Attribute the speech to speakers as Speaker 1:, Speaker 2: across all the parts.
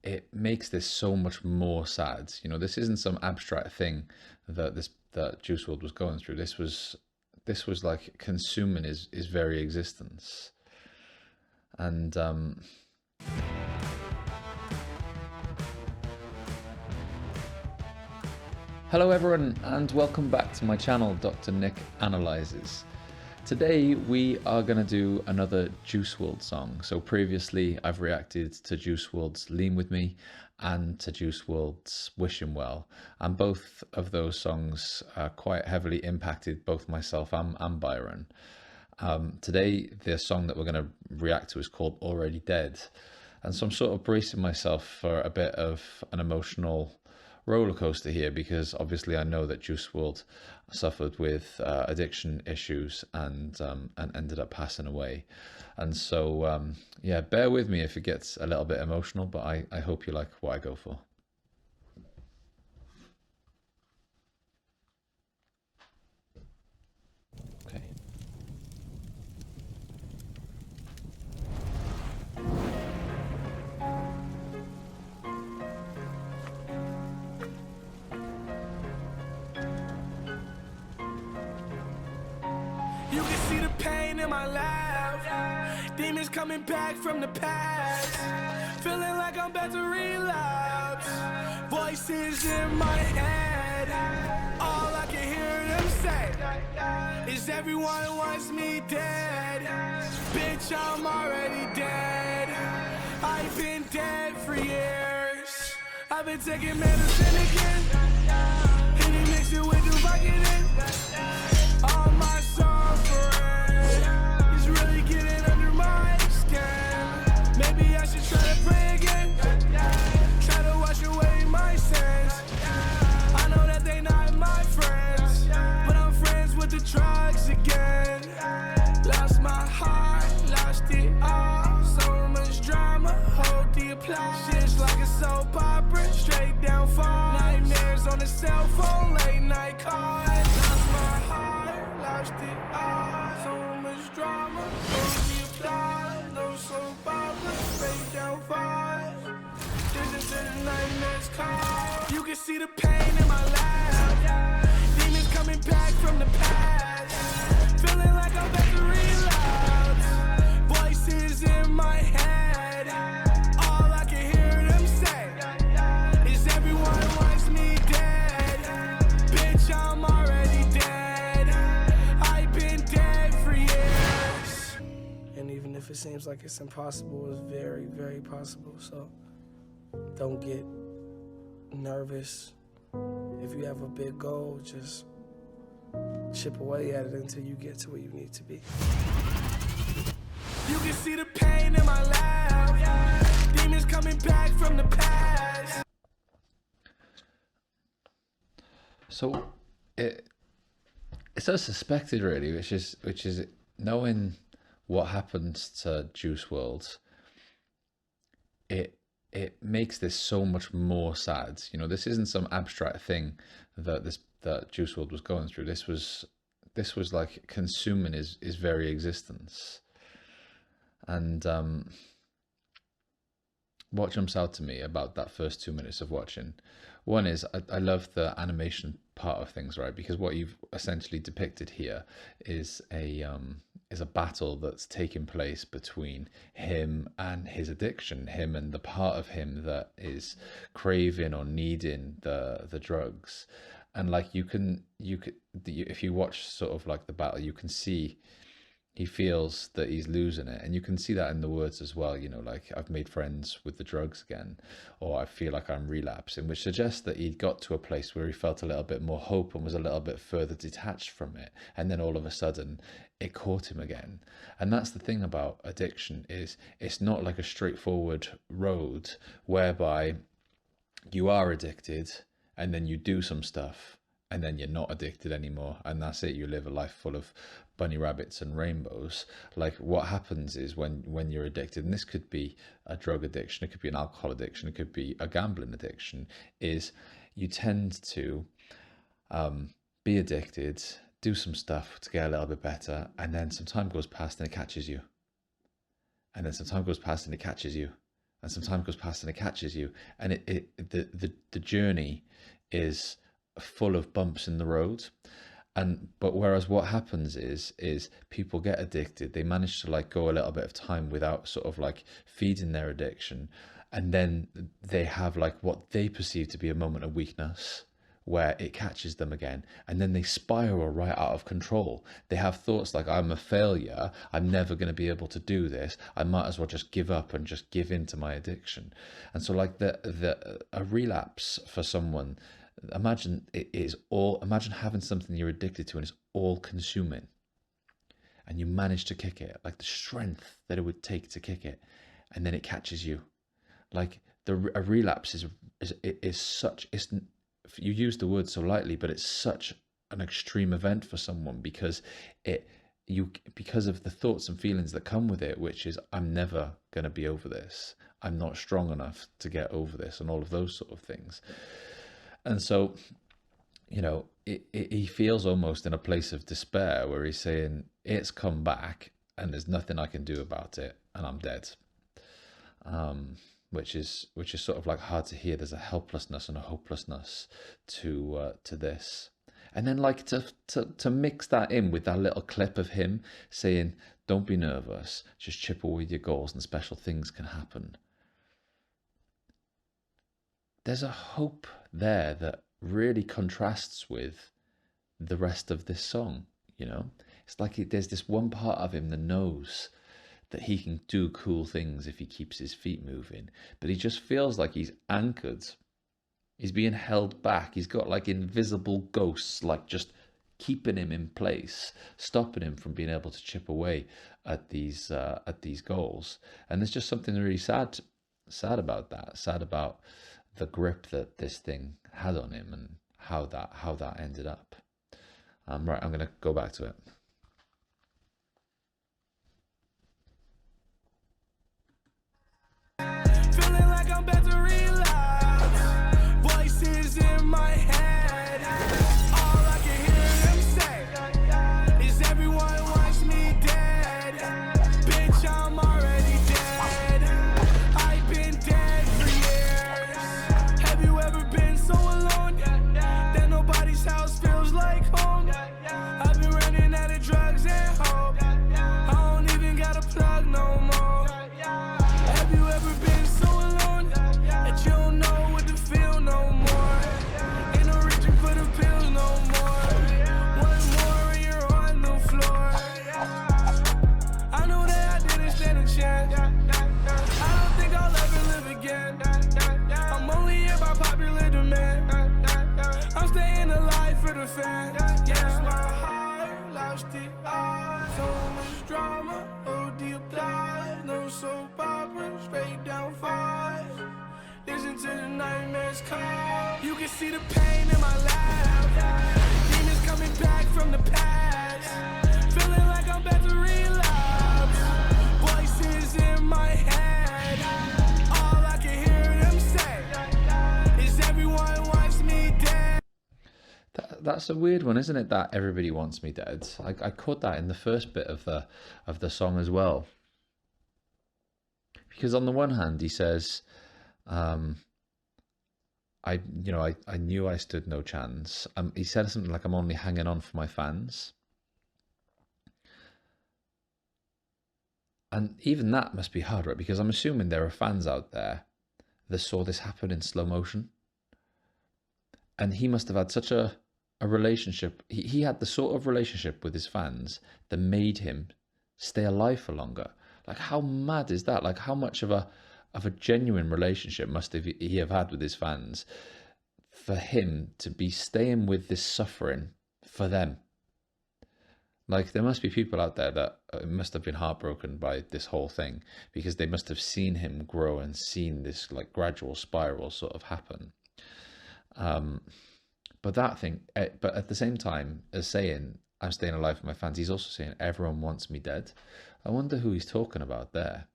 Speaker 1: it makes this so much more sad. You know, this isn't some abstract thing that Juice WRLD was going through. This was like consuming his very existence. And hello everyone, and welcome back to my channel, Dr. Nick Analyzes. Today we are going to do another Juice WRLD song. So previously I've reacted to Juice WRLD's Lean With Me and to Juice WRLD's Wishing Well, and both of those songs quite heavily impacted both myself and Byron. Today the song that we're going to react to is called Already Dead, and so I'm sort of bracing myself for a bit of an emotional roller coaster here, because obviously I know that Juice WRLD suffered with addiction issues and ended up passing away. And so yeah, bear with me if it gets a little bit emotional, but I hope you like what I go for. Okay.
Speaker 2: You can see the pain in my laugh. Demons coming back from the past. Feeling like I'm about to relapse. Voices in my head. All I can hear them say is everyone wants me dead. Bitch, I'm already dead. I've been dead for years. I've been taking medicine again. And he mix it with the Vicodin. All my suffering is really getting under my skin. Maybe I should try to pray again. Try to wash away my sins. I know that they not my friends, but I'm friends with the drugs again. Lost my heart, lost it all. So much drama, hold the applause. Shit's like a soap opera, straight down fall. Nightmares on the cell phone, late night calls. Lost my heart, lost it all. So much drama, hold the applause. No soap opera, straight down fall. Listen to the nightmares call. You can see the pain in my laugh. Demons coming back from the past. Feeling like I'm about to relapse. Voices in my head. All I can hear them say is everyone wants me dead. Bitch, I'm already dead. I've been dead for years. And even if it seems like it's impossible, it's very, very possible. So don't get nervous. If you have a big goal, just chip away at it until you get to where you need to be. You can see the pain in my laugh. Demons coming back from the past.
Speaker 1: So it's unsuspected really, which is knowing what happens to Juice WRLD. It makes this so much more sad. You know, this isn't some abstract thing that Juice WRLD was going through. This was like consuming his very existence. And what jumps out to me about that first 2 minutes of watching, one is I love the animation part of things, right? Because what you've essentially depicted here is a battle that's taking place between him and his addiction, him and the part of him that is craving or needing the drugs. And like if you watch sort of like the battle, you can see he feels that he's losing it, and you can see that in the words as well. You know, like, I've made friends with the drugs again, or I feel like I'm relapsing, which suggests that he'd got to a place where he felt a little bit more hope and was a little bit further detached from it, and then all of a sudden it caught him again. And that's the thing about addiction, is it's not like a straightforward road whereby you are addicted and then you do some stuff and then you're not addicted anymore, and that's it. You live a life full of bunny rabbits and rainbows. Like, what happens is when you're addicted, and this could be a drug addiction, it could be an alcohol addiction, it could be a gambling addiction, is you tend to be addicted, do some stuff to get a little bit better, and then some time goes past and it catches you, and then some time goes past and it catches you, and some time goes past and it catches you, and the journey is full of bumps in the road. And but whereas what happens is people get addicted, they manage to like go a little bit of time without sort of like feeding their addiction, and then they have like what they perceive to be a moment of weakness where it catches them again, and then they spiral right out of control. They have thoughts like, I'm a failure, I'm never going to be able to do this, I might as well just give up and just give in to my addiction. And so like the a relapse for someone, imagine it is all, imagine having something you're addicted to and it's all consuming, and you manage to kick it, like the strength that it would take to kick it, and then it catches you. Like a relapse is such, it's, you use the word so lightly, but it's such an extreme event for someone, because because of the thoughts and feelings that come with it, which is, I'm never going to be over this, I'm not strong enough to get over this, and all of those sort of things. And so, you know, he feels almost in a place of despair where he's saying, it's come back and there's nothing I can do about it, and I'm dead. Which is sort of like hard to hear. There's a helplessness and a hopelessness to this. And then like to mix that in with that little clip of him saying, don't be nervous, just chip away your goals and special things can happen. There's a hope there that really contrasts with the rest of this song, you know? It's like there's this one part of him that knows that he can do cool things if he keeps his feet moving, but he just feels like he's anchored. He's being held back. He's got like invisible ghosts, like just keeping him in place, stopping him from being able to chip away at these goals. And there's just something really sad about that. Sad about the grip that this thing had on him and how that ended up. Right, I'm gonna go back to it.
Speaker 2: Feeling like I'm about to relapse. Voices in my head. All I can hear them say is everyone wants me dead. Bitch, I'm already dead. I've been dead for years. Have you ever been so alone that nobody's house feels like home? I've been running out of drugs and hope. I don't even got a plug no more. Have you ever been so alone that you don't know what to feel no more? Ain't no reaching for the pills no more. One more and you're on the floor. I know that I didn't stand a chance. I don't think I'll ever live again. I'm only here by popular demand. I'm staying alive for the fans. Yes, my heart lost the eye. So much drama, OD applies. No soap opera, straight down five. Listen to the nightmares call. You can see the pain in my laugh. Demons coming back from the past. Feeling like I'm about to relapse. Voices in my head. All I can hear them say is everyone wants me dead.
Speaker 1: That's a weird one, isn't it? That everybody wants me dead. I caught that in the first bit of the song as well. Because on the one hand, he says, I knew I stood no chance. He said something like, I'm only hanging on for my fans. And even that must be hard, right? Because I'm assuming there are fans out there that saw this happen in slow motion. And he must have had such a relationship. He had the sort of relationship with his fans that made him stay alive for longer. Like, how mad is that? Like, how much of a genuine relationship must he have had with his fans for him to be staying with this suffering for them? Like, there must be people out there that must have been heartbroken by this whole thing, because they must have seen him grow and seen this like gradual spiral sort of happen. But that thing, but at the same time as saying, I'm staying alive for my fans, he's also saying, everyone wants me dead. I wonder who he's talking about there.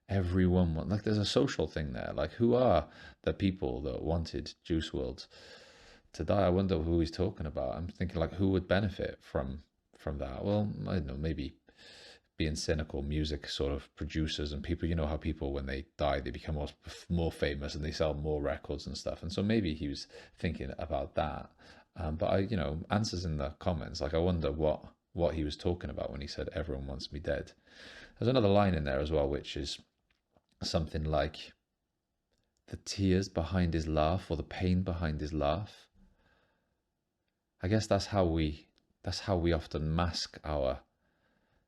Speaker 1: Everyone like, there's a social thing there. Like, who are the people that wanted Juice WRLD to die? I wonder who he's talking about. I'm thinking, like, who would benefit from that? Well, I don't know, maybe being cynical, music sort of producers and people, you know how people, when they die, they become more famous and they sell more records and stuff. And so maybe he was thinking about that. But answers in the comments, like I wonder what he was talking about when he said everyone wants me dead. There's another line in there as well, which is something like the tears behind his laugh, or the pain behind his laugh. I guess that's how we often mask our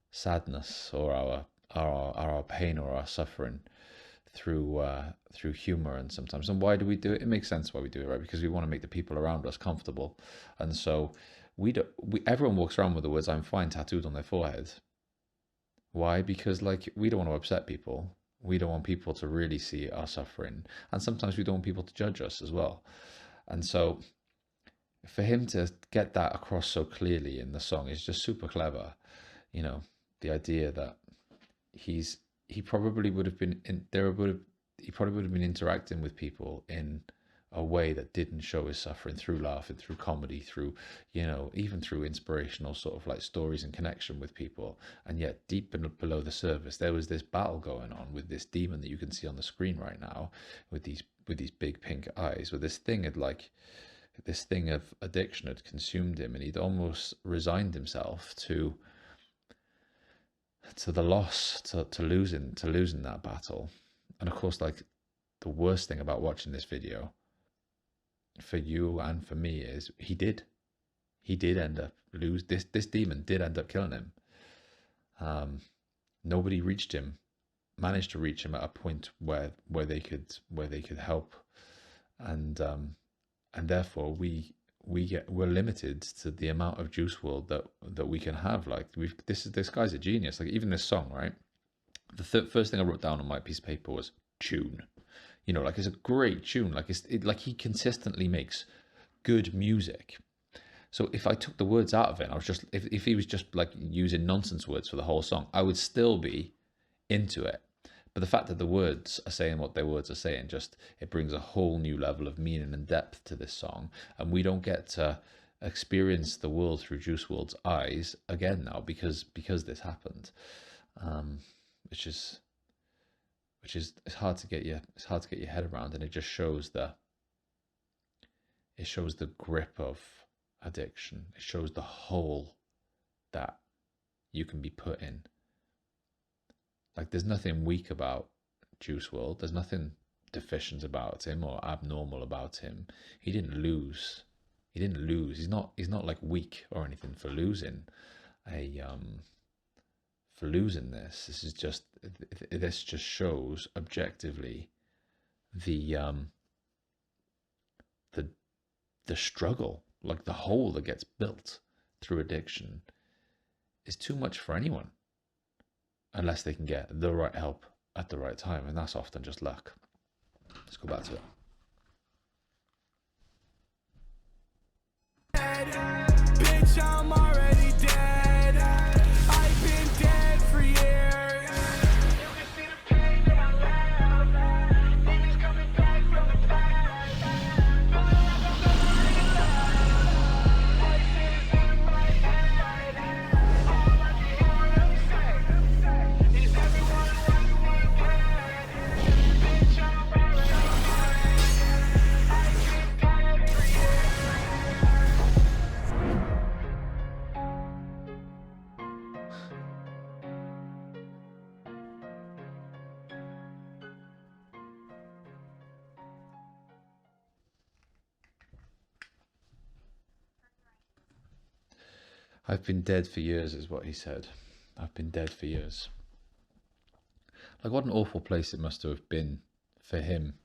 Speaker 1: sadness or our pain or our suffering through humor. And sometimes, and why do we do it? It makes sense why we do it, right? Because we want to make the people around us comfortable. And so everyone walks around with the words "I'm fine" tattooed on their forehead. Why? Because like, we don't want to upset people. We don't want people to really see our suffering, and sometimes we don't want people to judge us as well. And so for him to get that across so clearly in the song is just super clever. The idea that he probably would have been he probably would have been interacting with people in a way that didn't show his suffering, through laughing, through comedy, through even through inspirational sort of like stories and connection with people. And yet deep below the surface there was this battle going on with this demon that you can see on the screen right now, with these big pink eyes, with this thing of addiction had consumed him, and he'd almost resigned himself to the loss, to losing that battle. And of course, like, the worst thing about watching this video for you and for me is he did end up this demon did end up killing him. Nobody managed to reach him at a point where they could help, and therefore we're limited to the amount of Juice WRLD that we can have. Like, this guy's a genius. Like, even this song, right? The first thing I wrote down on my piece of paper was tune. Like, it's a great tune. Like, like he consistently makes good music. So if I took the words out of it, I was just, if he was just like using nonsense words for the whole song, I would still be into it. But the fact that the words are saying what their words are saying, it brings a whole new level of meaning and depth to this song. And we don't get to experience the world through Juice WRLD's eyes again now, because this happened. Which is it's hard to get your head around, and it just shows the grip of addiction. It shows the hole that you can be put in. Like, there's nothing weak about Juice WRLD. There's nothing deficient about him or abnormal about him. He didn't lose. He's not like weak or anything for losing this. This just shows objectively the struggle, like the hole that gets built through addiction is too much for anyone, unless they can get the right help at the right time, and that's often just luck. Let's go back to it.
Speaker 2: Bitch, I'm already dead. I've been dead for years. You can see the pain in my laugh. Demons coming back from the past. Feeling like I'm gonna relapse. Voices in my head. All I can hear them say is everyone wants me dead. Bitch, I'm already dead. I've been dead for years.
Speaker 1: I've been dead for years, is what he said. I've been dead for years. Like, what an awful place it must have been for him.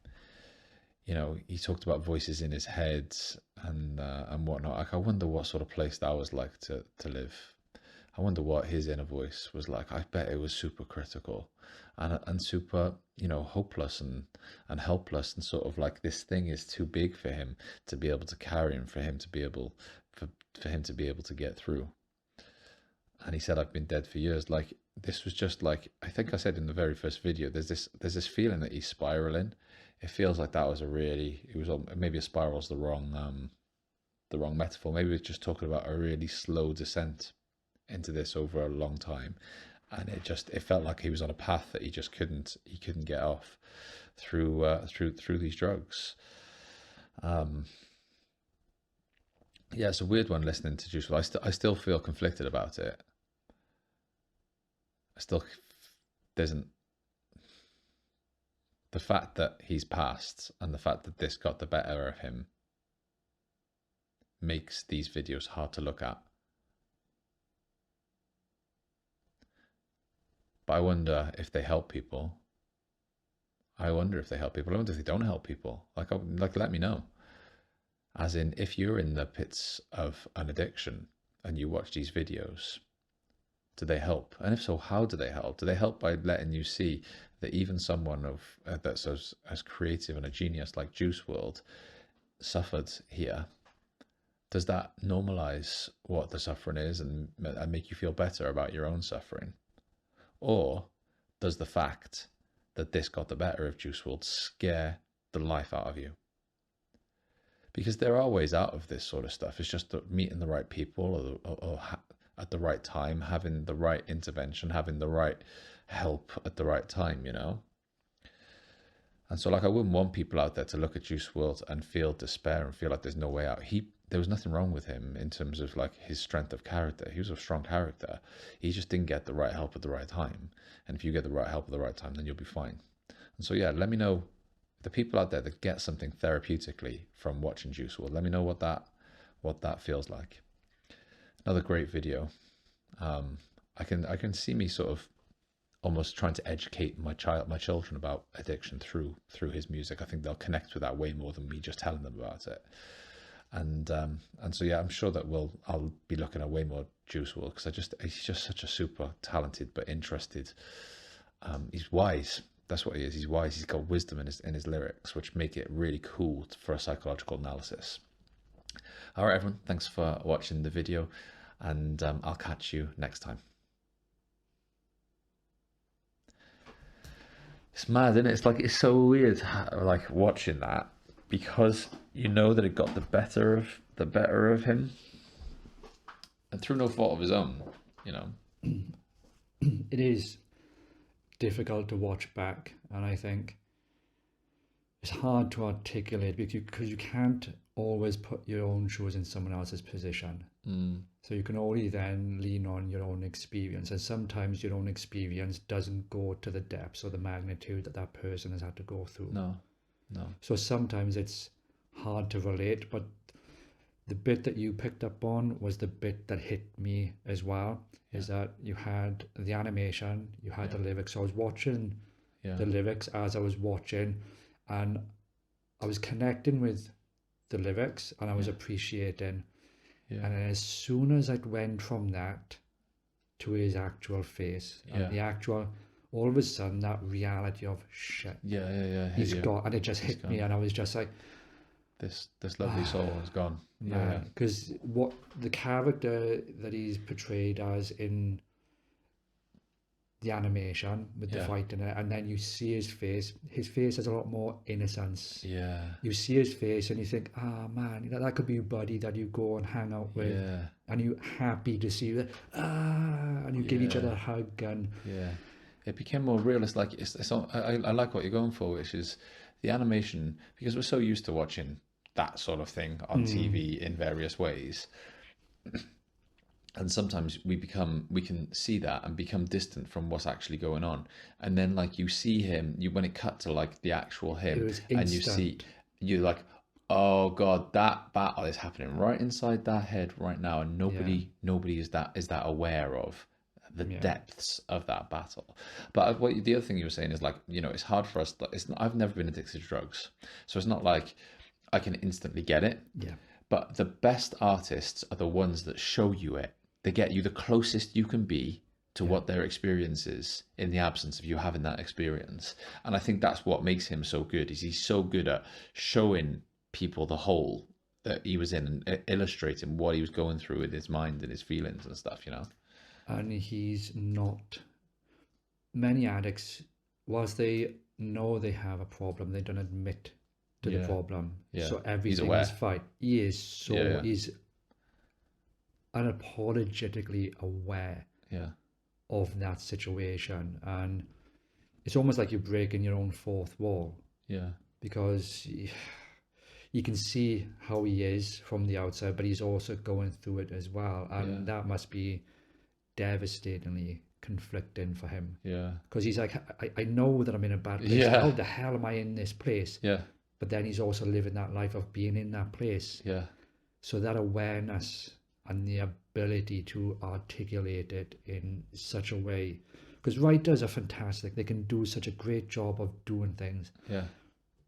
Speaker 1: He talked about voices in his head and whatnot. Like, I wonder what sort of place that was like to live. I wonder what his inner voice was like. I bet it was super critical and super, hopeless and helpless, and sort of like this thing is too big for him to be able to carry, and for him to be able to get through. And he said, I've been dead for years. Like, this was just like, I think I said in the very first video, there's this feeling that he's spiraling. It feels like that was maybe a spiral's the wrong metaphor. Maybe we're just talking about a really slow descent into this over a long time. and it felt like he was on a path that he couldn't get off through these drugs. Yeah, it's a weird one listening to Juice WRLD. I still feel conflicted about it. I still doesn't. The fact that he's passed and the fact that this got the better of him makes these videos hard to look at. But I wonder if they help people. I wonder if they help people. I wonder if they don't help people. Like let me know. As in, if you're in the pits of an addiction and you watch these videos, do they help? And if so, how do they help? Do they help by letting you see that even someone that's as creative and a genius like Juice WRLD suffered here? Does that normalize what the suffering is and make you feel better about your own suffering? Or does the fact that this got the better of Juice WRLD scare the life out of you? Because there are ways out of this sort of stuff. It's just meeting the right people or at the right time, having the right intervention, having the right help at the right time, you know? And so, like, I wouldn't want people out there to look at Juice WRLD and feel despair and feel like there's no way out. There was nothing wrong with him in terms of, like, his strength of character. He was a strong character. He just didn't get the right help at the right time. And if you get the right help at the right time, then you'll be fine. And so, yeah, let me know the people out there that get something therapeutically from watching Juice WRLD. Let me know what that feels like. Another great video. I can see me sort of almost trying to educate my children about addiction through his music. I think they'll connect with that way more than me just telling them about it. And so yeah, I'm sure that I'll be looking at way more Juice WRLD because he's just such a super talented but interested. He's wise. That's what he is. He's wise. He's got wisdom in his lyrics, which make it really cool for a psychological analysis. All right, everyone. Thanks for watching the video, and I'll catch you next time. It's mad, isn't it? It's so weird, like watching that, because you know that it got the better of him, and through no fault of his own, you know.
Speaker 3: It is difficult to watch back, and I think it's hard to articulate because you can't always put your own shoes in someone else's position. So you can only then lean on your own experience, and sometimes your own experience doesn't go to the depths or the magnitude that person has had to go through.
Speaker 1: No.
Speaker 3: So sometimes it's hard to relate, but the bit that you picked up on was the bit that hit me as well. Is that you had the animation, you had the lyrics. So I was watching the lyrics as I was watching, and I was connecting with the lyrics, and I was appreciating. And then as soon as I went from that to his actual face, and the actual, all of a sudden that reality of shit, he's gone, and it just hit me, and I was just like,
Speaker 1: this lovely soul is gone.
Speaker 3: Because what the character that he's portrayed as in the animation with the fight in it, and then you see his face has a lot more innocence. You see his face and you think, man, that could be your buddy that you go and hang out with, and you're happy to see that, and you give each other a hug, and
Speaker 1: it became more realist. Like I like what you're going for, which is the animation, because we're so used to watching that sort of thing on TV in various ways. And sometimes we can see that and become distant from what's actually going on. And then, like, you see him, when it cut to like the actual him, and you're like, oh God, that battle is happening right inside that head right now, and nobody is that aware of the depths of that battle. But the other thing you were saying is, like, you know, it's hard for us. I've never been addicted to drugs, so it's not like I can instantly get it. But the best artists are the ones that show you it. They get you the closest you can be to what their experience is in the absence of you having that experience. And I think that's what makes him so good, is he's so good at showing people the hole that he was in and illustrating what he was going through in his mind and his feelings and stuff, you know.
Speaker 3: And he's not, many addicts, whilst they know they have a problem, they don't admit to the problem. So everything is fine. He is he's unapologetically aware of that situation, and it's almost like you're breaking your own fourth wall,
Speaker 1: Yeah.
Speaker 3: because you can see how he is from the outside, but he's also going through it as well, and that must be devastatingly conflicting for him,
Speaker 1: Yeah.
Speaker 3: because he's like, I know that I'm in a bad place.
Speaker 1: Yeah.
Speaker 3: How the hell am I in this place?
Speaker 1: Yeah.
Speaker 3: But then he's also living that life of being in that place.
Speaker 1: Yeah.
Speaker 3: So that awareness and the ability to articulate it in such a way, because writers are fantastic, they can do such a great job of doing things,
Speaker 1: Yeah.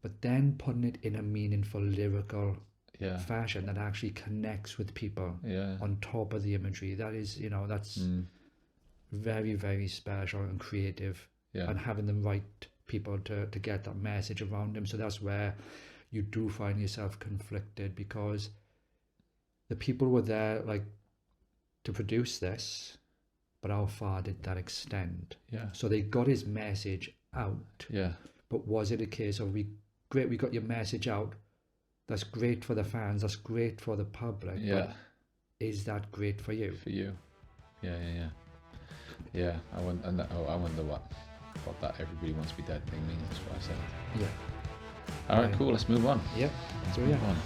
Speaker 3: but then putting it in a meaningful lyrical
Speaker 1: Yeah.
Speaker 3: fashion that actually connects with people
Speaker 1: Yeah.
Speaker 3: on top of the imagery, that is, that's very, very special and creative.
Speaker 1: Yeah.
Speaker 3: And having the right people to get that message around him. So that's where you do find yourself conflicted, because the people were there like to produce this, but how far did that extend?
Speaker 1: Yeah.
Speaker 3: So they got his message out,
Speaker 1: Yeah.
Speaker 3: but was it a case of we got your message out, that's great for the fans, that's great for the public,
Speaker 1: Yeah.
Speaker 3: but is that great for you?
Speaker 1: For you. Yeah. Yeah. Yeah. Yeah. I wonder what that everybody wants to be dead thing means. That's what I said.
Speaker 3: Yeah.
Speaker 1: All right.
Speaker 3: Right.
Speaker 1: Cool. Let's move on.
Speaker 3: Yep.
Speaker 1: Let's
Speaker 3: So
Speaker 1: move
Speaker 3: yeah.
Speaker 1: on.